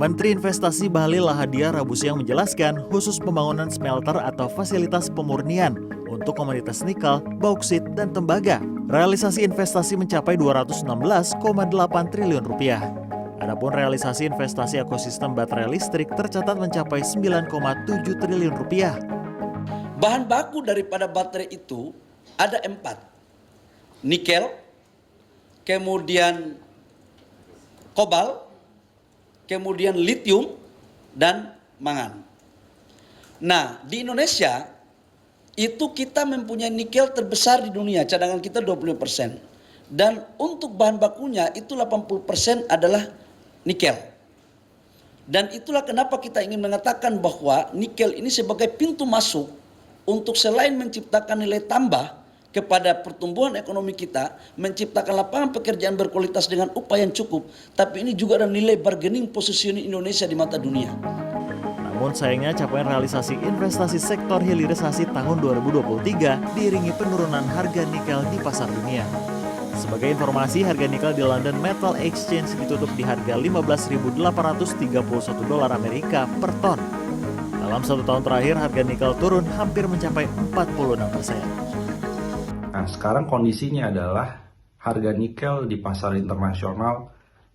Menteri Investasi Bahlil Lahadalia Rabu siang menjelaskan khusus pembangunan smelter atau fasilitas pemurnian untuk komoditas nikel, bauksit, dan tembaga. Realisasi investasi mencapai 216,8 triliun rupiah. Adapun realisasi investasi ekosistem baterai listrik tercatat mencapai 9,7 triliun rupiah. Bahan baku daripada baterai itu ada 4. Nikel, kemudian kobalt, kemudian litium, dan mangan. Nah, di Indonesia itu kita mempunyai nikel terbesar di dunia, cadangan kita 25%. Dan untuk bahan bakunya itu 80% adalah nikel. Dan itulah kenapa kita ingin mengatakan bahwa nikel ini sebagai pintu masuk untuk selain menciptakan nilai tambah kepada pertumbuhan ekonomi kita, menciptakan lapangan pekerjaan berkualitas dengan upah yang cukup, tapi ini juga ada nilai bargaining positioning Indonesia di mata dunia. Namun sayangnya capaian realisasi investasi sektor hilirisasi tahun 2023 diiringi penurunan harga nikel di pasar dunia. Sebagai informasi, harga nikel di London Metal Exchange ditutup di harga $15.831 Amerika per ton. Dalam 1 tahun terakhir, harga nikel turun hampir mencapai 46%. Nah, sekarang kondisinya adalah harga nikel di pasar internasional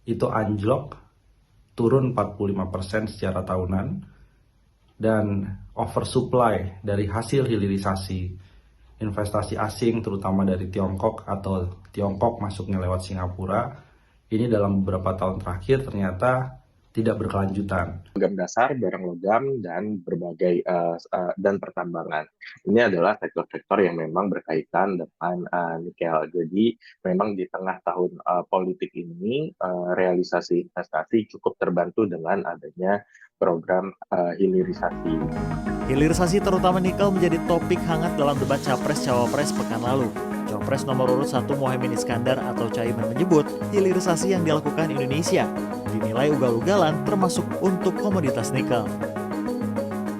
itu anjlok, turun 45% secara tahunan, dan oversupply dari hasil hilirisasi investasi asing terutama dari Tiongkok atau Tiongkok masuknya lewat Singapura, ini dalam beberapa tahun terakhir ternyata tidak berkelanjutan. Logam dasar, barang logam, dan berbagai dan pertambangan. Ini adalah sektor-sektor yang memang berkaitan dengan nikel. Jadi memang di tengah tahun politik ini realisasi investasi cukup terbantu dengan adanya program hilirisasi. Hilirisasi terutama nikel menjadi topik hangat dalam debat Capres-Cawapres pekan lalu. Cawapres nomor urut 1 Mohaimin Iskandar atau Caimin menyebut hilirisasi yang dilakukan Indonesia dinilai ugal-ugalan termasuk untuk komoditas nikel.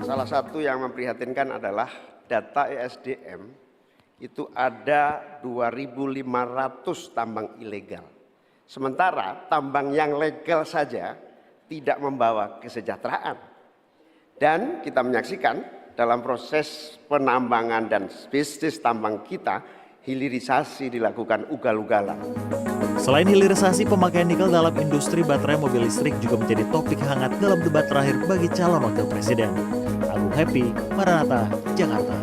Salah satu yang memprihatinkan adalah data ESDM itu ada 2.500 tambang ilegal. Sementara tambang yang legal saja tidak membawa kesejahteraan. Dan kita menyaksikan dalam proses penambangan dan bisnis tambang kita, hilirisasi dilakukan ugal-ugalan. Selain hilirisasi, pemakaian nikel dalam industri baterai mobil listrik juga menjadi topik hangat dalam debat terakhir bagi calon wakil presiden. Agung Happy, Maranatha, Jakarta.